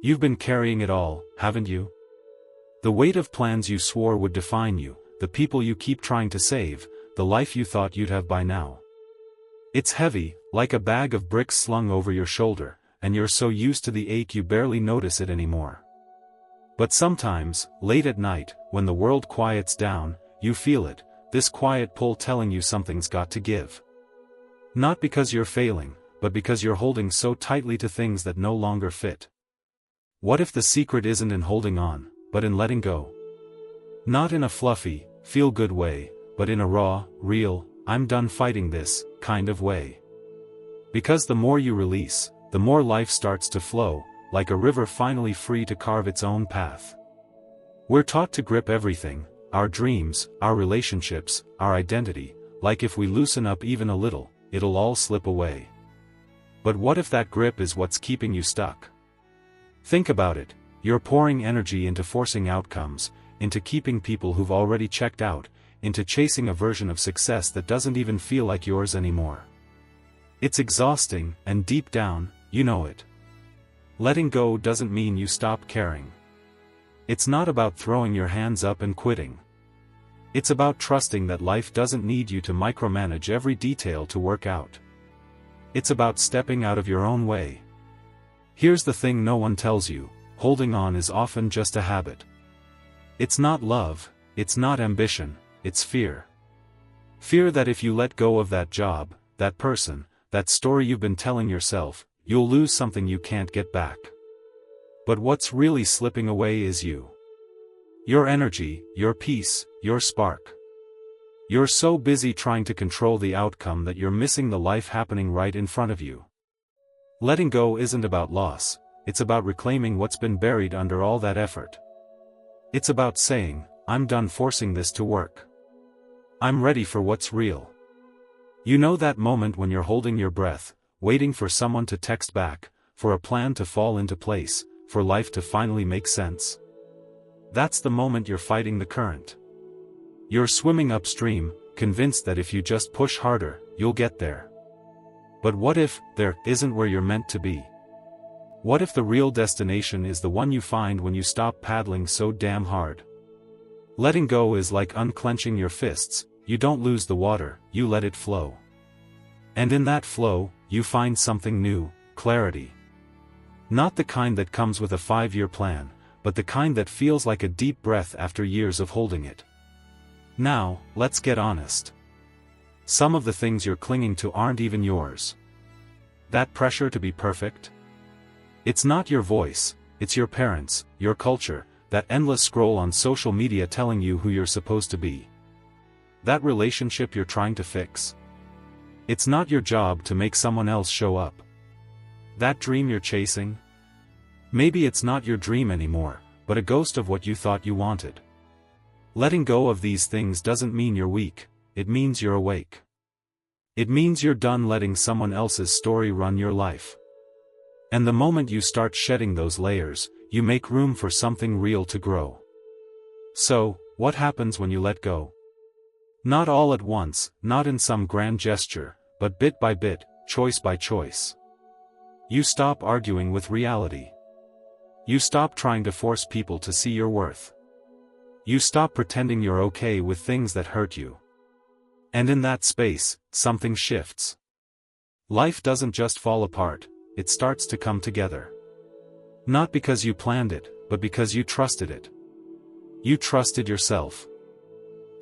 You've been carrying it all, haven't you? The weight of plans you swore would define you, the people you keep trying to save, the life you thought you'd have by now. It's heavy, like a bag of bricks slung over your shoulder, and you're so used to the ache you barely notice it anymore. But sometimes, late at night, when the world quiets down, you feel it, this quiet pull telling you something's got to give. Not because you're failing, but because you're holding so tightly to things that no longer fit. What if the secret isn't in holding on, but in letting go? Not in a fluffy, feel-good way, but in a raw, real, I'm done fighting this, kind of way. Because the more you release, the more life starts to flow, like a river finally free to carve its own path. We're taught to grip everything, our dreams, our relationships, our identity, like if we loosen up even a little, it'll all slip away. But what if that grip is what's keeping you stuck? Think about it, you're pouring energy into forcing outcomes, into keeping people who've already checked out, into chasing a version of success that doesn't even feel like yours anymore. It's exhausting, and deep down, you know it. Letting go doesn't mean you stop caring. It's not about throwing your hands up and quitting. It's about trusting that life doesn't need you to micromanage every detail to work out. It's about stepping out of your own way. Here's the thing no one tells you, holding on is often just a habit. It's not love, it's not ambition, it's fear. Fear that if you let go of that job, that person, that story you've been telling yourself, you'll lose something you can't get back. But what's really slipping away is you. Your energy, your peace, your spark. You're so busy trying to control the outcome that you're missing the life happening right in front of you. Letting go isn't about loss, it's about reclaiming what's been buried under all that effort. It's about saying, I'm done forcing this to work. I'm ready for what's real. You know that moment when you're holding your breath, waiting for someone to text back, for a plan to fall into place, for life to finally make sense? That's the moment you're fighting the current. You're swimming upstream, convinced that if you just push harder, you'll get there. But what if there isn't where you're meant to be? What if the real destination is the one you find when you stop paddling so damn hard? Letting go is like unclenching your fists, you don't lose the water, you let it flow. And in that flow, you find something new, clarity. Not the kind that comes with a 5-year plan, but the kind that feels like a deep breath after years of holding it. Now, let's get honest. Some of the things you're clinging to aren't even yours. That pressure to be perfect? It's not your voice, it's your parents, your culture, that endless scroll on social media telling you who you're supposed to be. That relationship you're trying to fix? It's not your job to make someone else show up. That dream you're chasing? Maybe it's not your dream anymore, but a ghost of what you thought you wanted. Letting go of these things doesn't mean you're weak, it means you're awake. It means you're done letting someone else's story run your life. And the moment you start shedding those layers, you make room for something real to grow. So, what happens when you let go? Not all at once, not in some grand gesture, but bit by bit, choice by choice. You stop arguing with reality. You stop trying to force people to see your worth. You stop pretending you're okay with things that hurt you. And in that space, something shifts. Life doesn't just fall apart, it starts to come together. Not because you planned it, but because you trusted it. You trusted yourself.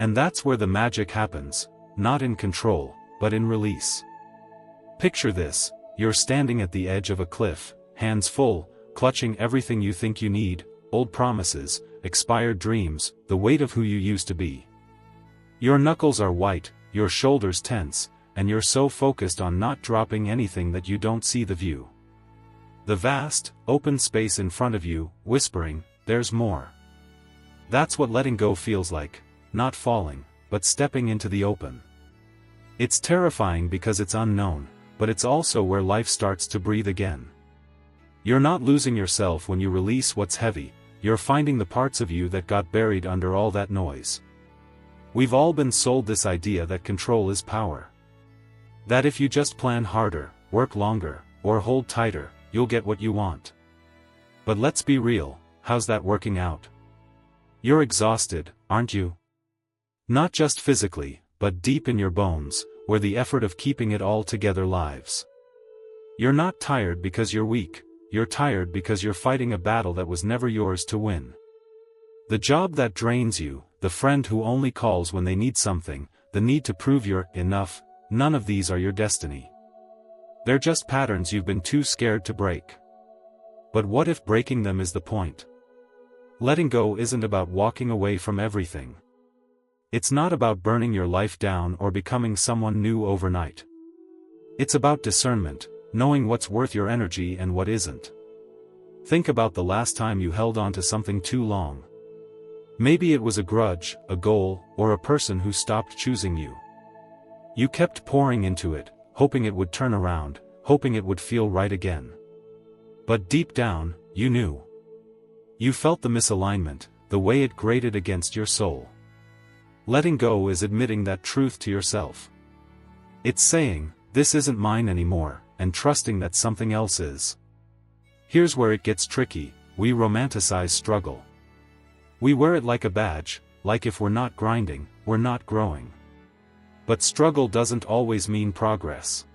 And that's where the magic happens, not in control, but in release. Picture this, you're standing at the edge of a cliff, hands full, clutching everything you think you need, old promises, expired dreams, the weight of who you used to be. Your knuckles are white, your shoulders tense, and you're so focused on not dropping anything that you don't see the view. The vast, open space in front of you, whispering, there's more. That's what letting go feels like, not falling, but stepping into the open. It's terrifying because it's unknown, but it's also where life starts to breathe again. You're not losing yourself when you release what's heavy, you're finding the parts of you that got buried under all that noise. We've all been sold this idea that control is power. That if you just plan harder, work longer, or hold tighter, you'll get what you want. But let's be real, how's that working out? You're exhausted, aren't you? Not just physically, but deep in your bones, where the effort of keeping it all together lives. You're not tired because you're weak, you're tired because you're fighting a battle that was never yours to win. The job that drains you, the friend who only calls when they need something, the need to prove you're enough, none of these are your destiny. They're just patterns you've been too scared to break. But what if breaking them is the point? Letting go isn't about walking away from everything. It's not about burning your life down or becoming someone new overnight. It's about discernment, knowing what's worth your energy and what isn't. Think about the last time you held on to something too long. Maybe it was a grudge, a goal, or a person who stopped choosing you. You kept pouring into it, hoping it would turn around, hoping it would feel right again. But deep down, you knew. You felt the misalignment, the way it grated against your soul. Letting go is admitting that truth to yourself. It's saying, this isn't mine anymore, and trusting that something else is. Here's where it gets tricky, we romanticize struggle. We wear it like a badge, like if we're not grinding, we're not growing. But struggle doesn't always mean progress.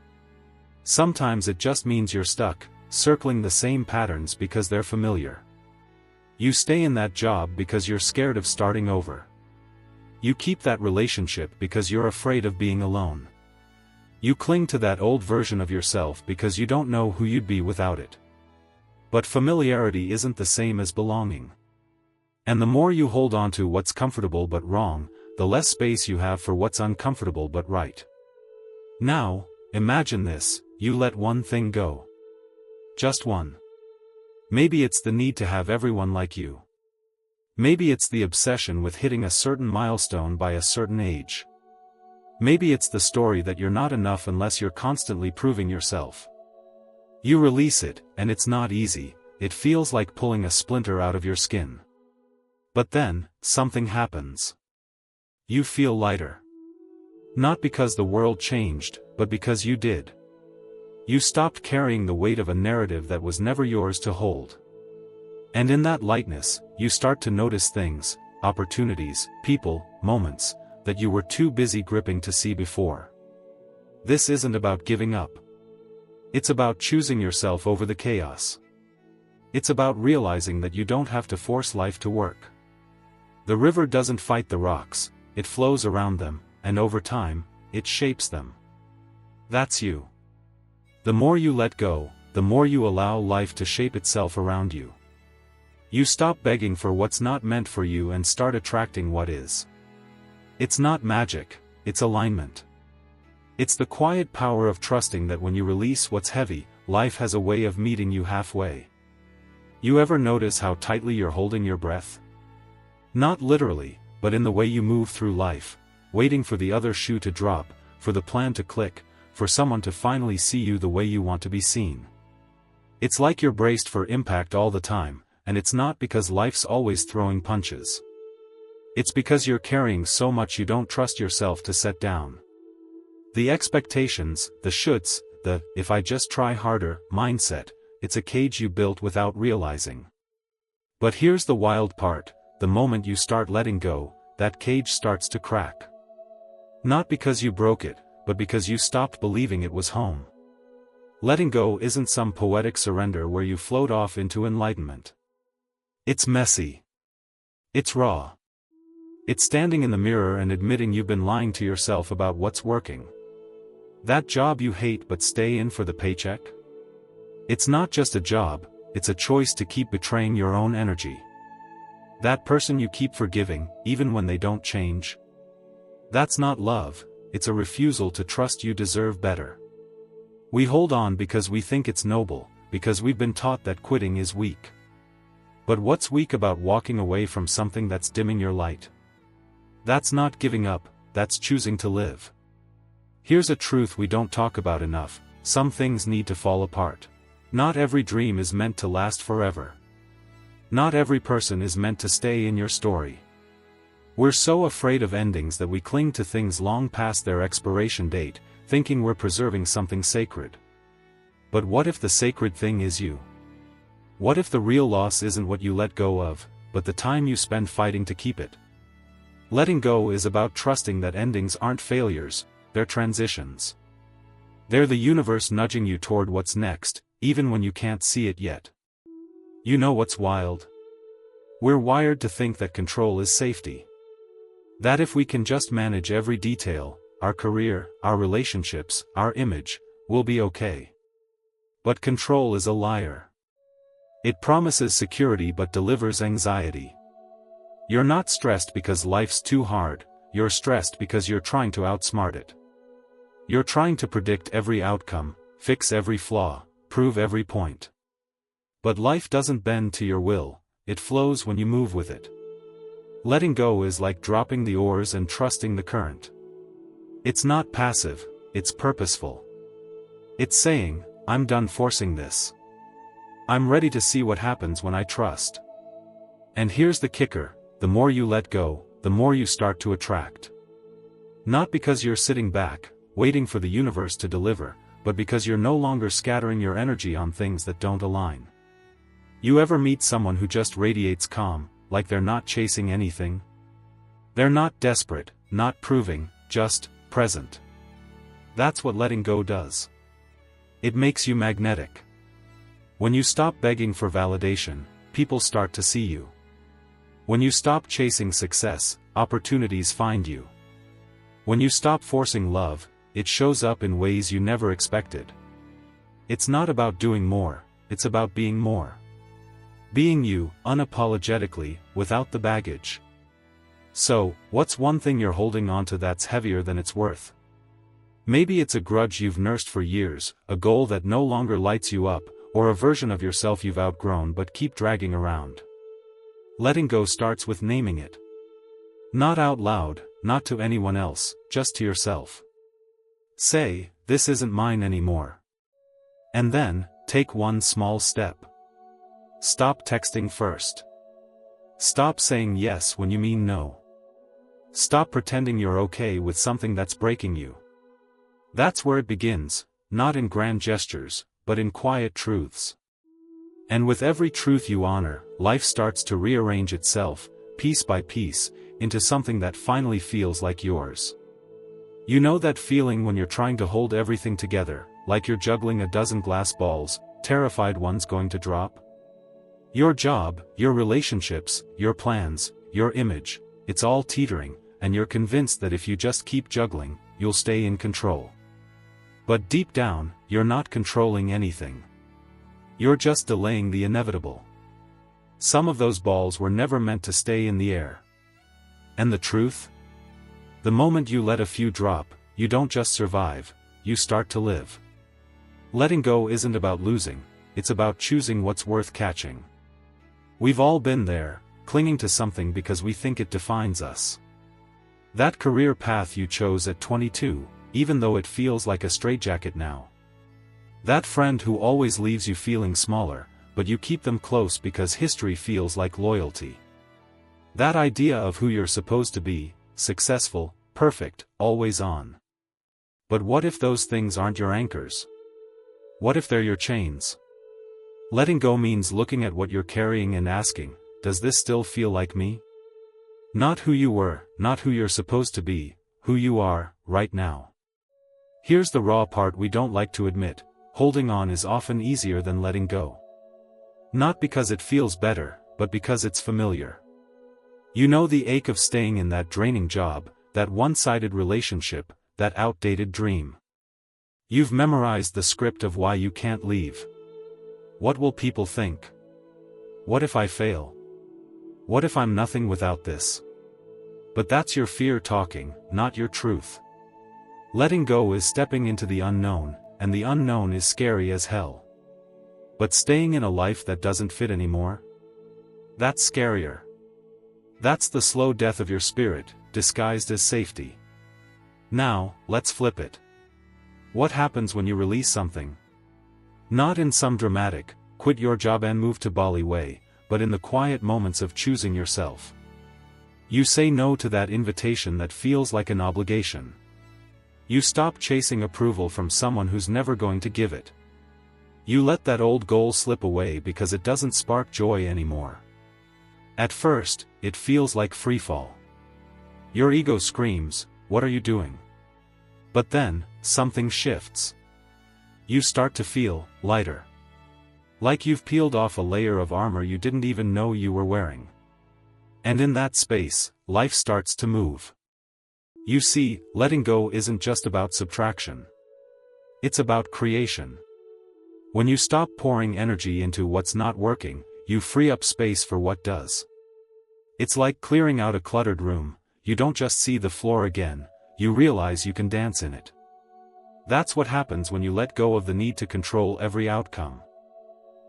Sometimes it just means you're stuck, circling the same patterns because they're familiar. You stay in that job because you're scared of starting over. You keep that relationship because you're afraid of being alone. You cling to that old version of yourself because you don't know who you'd be without it. But familiarity isn't the same as belonging. And the more you hold on to what's comfortable but wrong, the less space you have for what's uncomfortable but right. Now, imagine this, you let one thing go. Just one. Maybe it's the need to have everyone like you. Maybe it's the obsession with hitting a certain milestone by a certain age. Maybe it's the story that you're not enough unless you're constantly proving yourself. You release it, and it's not easy, it feels like pulling a splinter out of your skin. But then, something happens. You feel lighter. Not because the world changed, but because you did. You stopped carrying the weight of a narrative that was never yours to hold. And in that lightness, you start to notice things, opportunities, people, moments, that you were too busy gripping to see before. This isn't about giving up. It's about choosing yourself over the chaos. It's about realizing that you don't have to force life to work. The river doesn't fight the rocks, it flows around them, and over time, it shapes them. That's you. The more you let go, the more you allow life to shape itself around you. You stop begging for what's not meant for you and start attracting what is. It's not magic, it's alignment. It's the quiet power of trusting that when you release what's heavy, life has a way of meeting you halfway. You ever notice how tightly you're holding your breath? Not literally, but in the way you move through life, waiting for the other shoe to drop, for the plan to click, for someone to finally see you the way you want to be seen. It's like you're braced for impact all the time, and it's not because life's always throwing punches. It's because you're carrying so much you don't trust yourself to set down. The expectations, the shoulds, the "if I just try harder" mindset, it's a cage you built without realizing. But here's the wild part, the moment you start letting go, that cage starts to crack. Not because you broke it, but because you stopped believing it was home. Letting go isn't some poetic surrender where you float off into enlightenment. It's messy. It's raw. It's standing in the mirror and admitting you've been lying to yourself about what's working. That job you hate but stay in for the paycheck? It's not just a job, it's a choice to keep betraying your own energy. That person you keep forgiving, even when they don't change? That's not love, it's a refusal to trust you deserve better. We hold on because we think it's noble, because we've been taught that quitting is weak. But what's weak about walking away from something that's dimming your light? That's not giving up, that's choosing to live. Here's a truth we don't talk about enough, some things need to fall apart. Not every dream is meant to last forever. Not every person is meant to stay in your story. We're so afraid of endings that we cling to things long past their expiration date, thinking we're preserving something sacred. But what if the sacred thing is you? What if the real loss isn't what you let go of, but the time you spend fighting to keep it? Letting go is about trusting that endings aren't failures, they're transitions. They're the universe nudging you toward what's next, even when you can't see it yet. You know what's wild? We're wired to think that control is safety. That if we can just manage every detail, our career, our relationships, our image, we'll be okay. But control is a liar. It promises security but delivers anxiety. You're not stressed because life's too hard, you're stressed because you're trying to outsmart it. You're trying to predict every outcome, fix every flaw, prove every point. But life doesn't bend to your will, it flows when you move with it. Letting go is like dropping the oars and trusting the current. It's not passive, it's purposeful. It's saying, I'm done forcing this. I'm ready to see what happens when I trust. And here's the kicker, the more you let go, the more you start to attract. Not because you're sitting back, waiting for the universe to deliver, but because you're no longer scattering your energy on things that don't align. You ever meet someone who just radiates calm, like they're not chasing anything? They're not desperate, not proving, just present. That's what letting go does. It makes you magnetic. When you stop begging for validation, people start to see you. When you stop chasing success, opportunities find you. When you stop forcing love, it shows up in ways you never expected. It's not about doing more, it's about being more. Being you, unapologetically, without the baggage. So, what's one thing you're holding onto that's heavier than it's worth? Maybe it's a grudge you've nursed for years, a goal that no longer lights you up, or a version of yourself you've outgrown but keep dragging around. Letting go starts with naming it. Not out loud, not to anyone else, just to yourself. Say, this isn't mine anymore. And then, take one small step. Stop texting first. Stop saying yes when you mean no. Stop pretending you're okay with something that's breaking you. That's where it begins, not in grand gestures, but in quiet truths. And with every truth you honor, life starts to rearrange itself, piece by piece, into something that finally feels like yours. You know that feeling when you're trying to hold everything together, like you're juggling a dozen glass balls, terrified one's going to drop? Your job, your relationships, your plans, your image, it's all teetering, and you're convinced that if you just keep juggling, you'll stay in control. But deep down, you're not controlling anything. You're just delaying the inevitable. Some of those balls were never meant to stay in the air. And the truth? The moment you let a few drop, you don't just survive, you start to live. Letting go isn't about losing, it's about choosing what's worth catching. We've all been there, clinging to something because we think it defines us. That career path you chose at 22, even though it feels like a straitjacket now. That friend who always leaves you feeling smaller, but you keep them close because history feels like loyalty. That idea of who you're supposed to be, successful, perfect, always on. But what if those things aren't your anchors? What if they're your chains? Letting go means looking at what you're carrying and asking, does this still feel like me? Not who you were, not who you're supposed to be, who you are, right now. Here's the raw part we don't like to admit, holding on is often easier than letting go. Not because it feels better, but because it's familiar. You know the ache of staying in that draining job, that one-sided relationship, that outdated dream. You've memorized the script of why you can't leave. What will people think? What if I fail? What if I'm nothing without this? But that's your fear talking, not your truth. Letting go is stepping into the unknown, and the unknown is scary as hell. But staying in a life that doesn't fit anymore? That's scarier. That's the slow death of your spirit, disguised as safety. Now, let's flip it. What happens when you release something? Not in some dramatic, quit your job and move to Bali way, but in the quiet moments of choosing yourself. You say no to that invitation that feels like an obligation. You stop chasing approval from someone who's never going to give it. You let that old goal slip away because it doesn't spark joy anymore. At first, it feels like freefall. Your ego screams, "What are you doing?" But then, something shifts. You start to feel lighter. Like you've peeled off a layer of armor you didn't even know you were wearing. And in that space, life starts to move. You see, letting go isn't just about subtraction. It's about creation. When you stop pouring energy into what's not working, you free up space for what does. It's like clearing out a cluttered room. You don't just see the floor again, you realize you can dance in it. That's what happens when you let go of the need to control every outcome.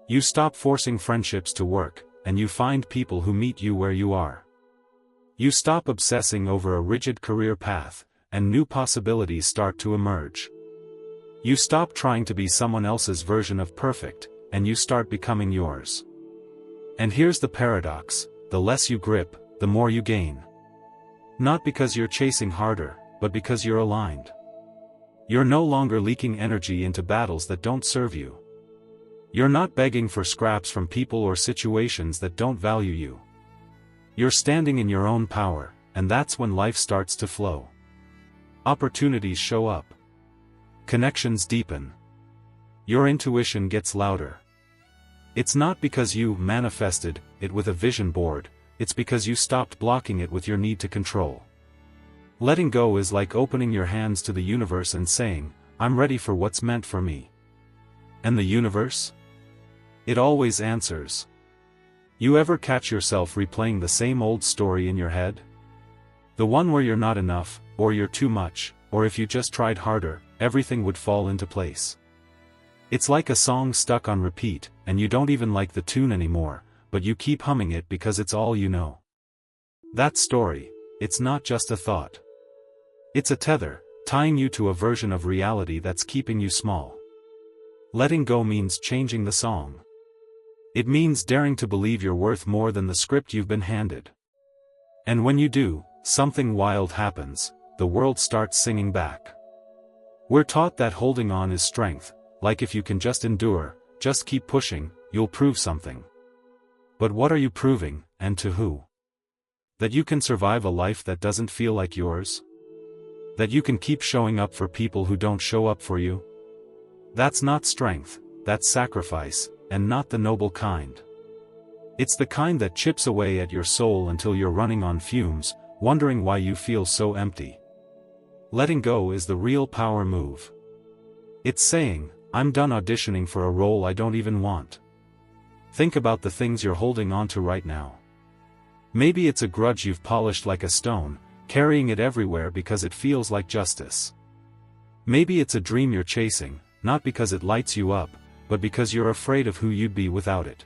You stop forcing friendships to work, and you find people who meet you where you are. You stop obsessing over a rigid career path, and new possibilities start to emerge. You stop trying to be someone else's version of perfect, and you start becoming yours. And here's the paradox: the less you grip, the more you gain. Not because you're chasing harder, but because you're aligned. You're no longer leaking energy into battles that don't serve you. You're not begging for scraps from people or situations that don't value you. You're standing in your own power, and that's when life starts to flow. Opportunities show up. Connections deepen. Your intuition gets louder. It's not because you manifested it with a vision board, it's because you stopped blocking it with your need to control. Letting go is like opening your hands to the universe and saying, "I'm ready for what's meant for me." And the universe? It always answers. You ever catch yourself replaying the same old story in your head? The one where you're not enough, or you're too much, or if you just tried harder, everything would fall into place. It's like a song stuck on repeat, and you don't even like the tune anymore, but you keep humming it because it's all you know. That story, it's not just a thought. It's a tether, tying you to a version of reality that's keeping you small. Letting go means changing the song. It means daring to believe you're worth more than the script you've been handed. And when you do, something wild happens, the world starts singing back. We're taught that holding on is strength, like if you can just endure, just keep pushing, you'll prove something. But what are you proving, and to who? That you can survive a life that doesn't feel like yours? That you can keep showing up for people who don't show up for you? That's not strength, that's sacrifice, and not the noble kind. It's the kind that chips away at your soul until you're running on fumes, wondering why you feel so empty. Letting go is the real power move. It's saying, "I'm done auditioning for a role I don't even want." Think about the things you're holding on to right now. Maybe it's a grudge you've polished like a stone, carrying it everywhere because it feels like justice. Maybe it's a dream you're chasing, not because it lights you up, but because you're afraid of who you'd be without it.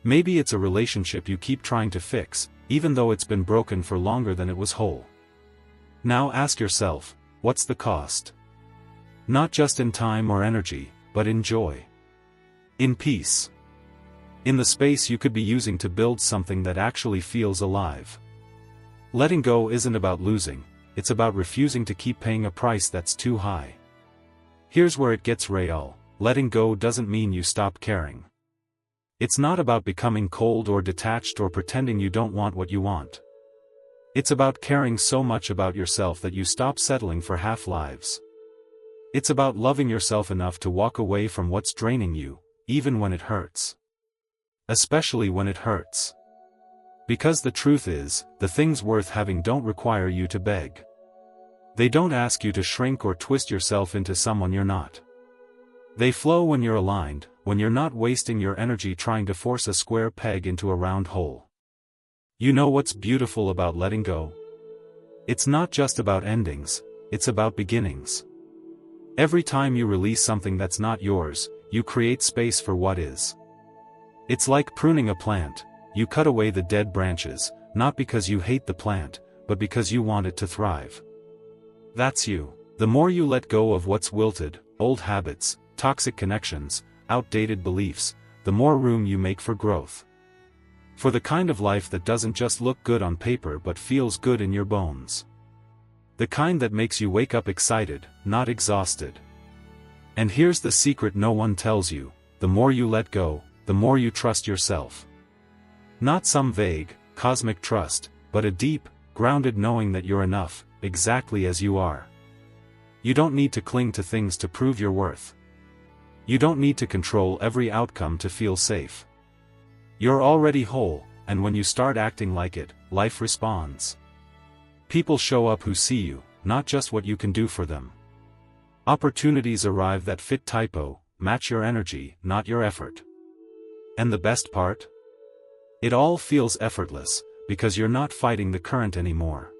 Maybe it's a relationship you keep trying to fix, even though it's been broken for longer than it was whole. Now ask yourself, what's the cost? Not just in time or energy, but in joy. In peace. In the space you could be using to build something that actually feels alive. Letting go isn't about losing, it's about refusing to keep paying a price that's too high. Here's where it gets real. Letting go doesn't mean you stop caring. It's not about becoming cold or detached or pretending you don't want what you want. It's about caring so much about yourself that you stop settling for half-lives. It's about loving yourself enough to walk away from what's draining you, even when it hurts. Especially when it hurts. Because the truth is, the things worth having don't require you to beg. They don't ask you to shrink or twist yourself into someone you're not. They flow when you're aligned, when you're not wasting your energy trying to force a square peg into a round hole. You know what's beautiful about letting go? It's not just about endings, it's about beginnings. Every time you release something that's not yours, you create space for what is. It's like pruning a plant. You cut away the dead branches, not because you hate the plant, but because you want it to thrive. That's you. The more you let go of what's wilted, old habits, toxic connections, outdated beliefs, the more room you make for growth. For the kind of life that doesn't just look good on paper but feels good in your bones. The kind that makes you wake up excited, not exhausted. And here's the secret no one tells you: the more you let go, the more you trust yourself. Not some vague, cosmic trust, but a deep, grounded knowing that you're enough, exactly as you are. You don't need to cling to things to prove your worth. You don't need to control every outcome to feel safe. You're already whole, and when you start acting like it, life responds. People show up who see you, not just what you can do for them. Opportunities arrive that fit typo, match your energy, not your effort. And the best part? It all feels effortless, because you're not fighting the current anymore.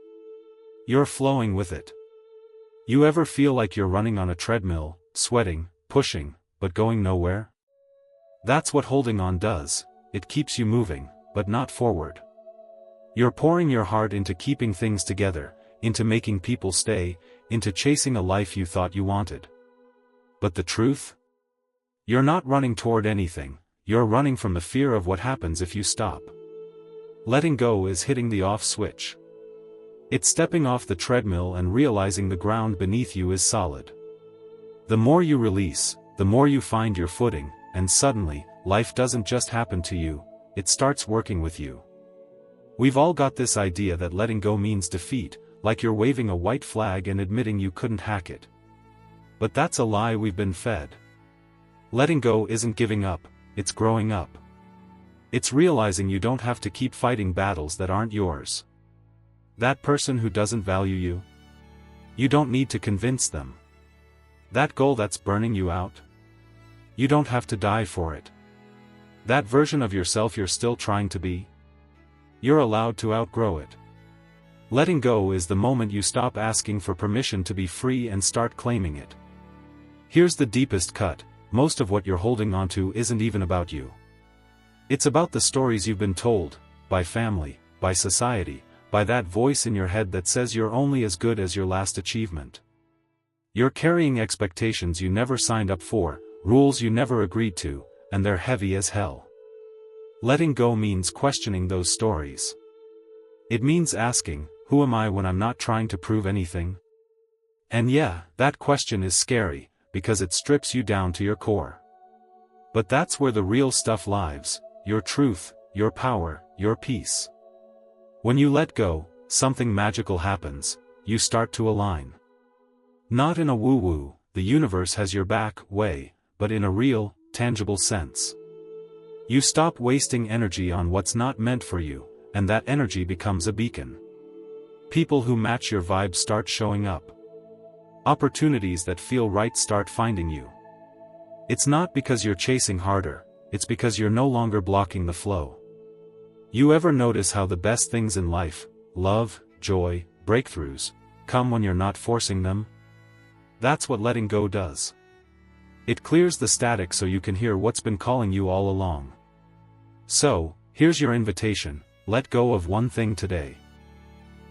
You're flowing with it. You ever feel like you're running on a treadmill, sweating, pushing, but going nowhere? That's what holding on does. It keeps you moving, but not forward. You're pouring your heart into keeping things together, into making people stay, into chasing a life you thought you wanted. But the truth? You're not running toward anything, you're running from the fear of what happens if you stop. Letting go is hitting the off switch. It's stepping off the treadmill and realizing the ground beneath you is solid. The more you release, the more you find your footing, and suddenly, life doesn't just happen to you, it starts working with you. We've all got this idea that letting go means defeat, like you're waving a white flag and admitting you couldn't hack it. But that's a lie we've been fed. Letting go isn't giving up, it's growing up. It's realizing you don't have to keep fighting battles that aren't yours. That person who doesn't value you? You don't need to convince them. That goal that's burning you out? You don't have to die for it. That version of yourself you're still trying to be? You're allowed to outgrow it. Letting go is the moment you stop asking for permission to be free and start claiming it. Here's the deepest cut: most of what you're holding onto isn't even about you. It's about the stories you've been told, by family, by society, by that voice in your head that says you're only as good as your last achievement. You're carrying expectations you never signed up for, rules you never agreed to, and they're heavy as hell. Letting go means questioning those stories. It means asking, who am I when I'm not trying to prove anything? And yeah, that question is scary, because it strips you down to your core. But that's where the real stuff lives: your truth, your power, your peace. When you let go, something magical happens: you start to align. Not in a woo-woo, the universe has your back way, but in a real, tangible sense. You stop wasting energy on what's not meant for you, and that energy becomes a beacon. People who match your vibe start showing up. Opportunities that feel right start finding you. It's not because you're chasing harder, it's because you're no longer blocking the flow. You ever notice how the best things in life, love, joy, breakthroughs, come when you're not forcing them? That's what letting go does. It clears the static so you can hear what's been calling you all along. So, here's your invitation: let go of one thing today.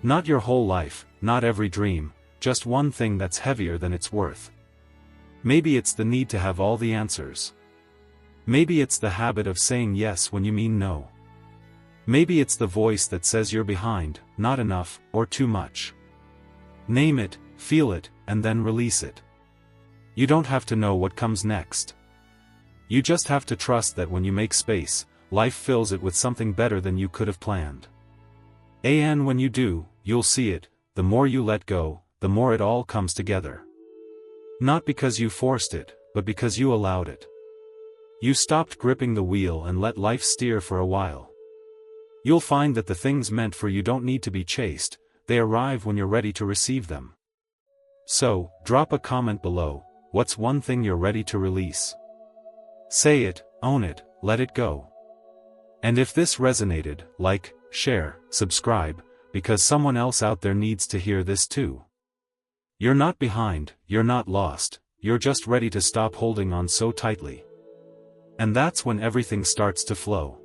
Not your whole life, not every dream, just one thing that's heavier than it's worth. Maybe it's the need to have all the answers. Maybe it's the habit of saying yes when you mean no. Maybe it's the voice that says you're behind, not enough, or too much. Name it, feel it, and then release it. You don't have to know what comes next. You just have to trust that when you make space, life fills it with something better than you could have planned. And when you do, you'll see it: the more you let go, the more it all comes together. Not because you forced it, but because you allowed it. You stopped gripping the wheel and let life steer for a while. You'll find that the things meant for you don't need to be chased, they arrive when you're ready to receive them. So, drop a comment below: what's one thing you're ready to release? Say it, own it, let it go. And if this resonated, like, share, subscribe, because someone else out there needs to hear this too. You're not behind, you're not lost, you're just ready to stop holding on so tightly. And that's when everything starts to flow.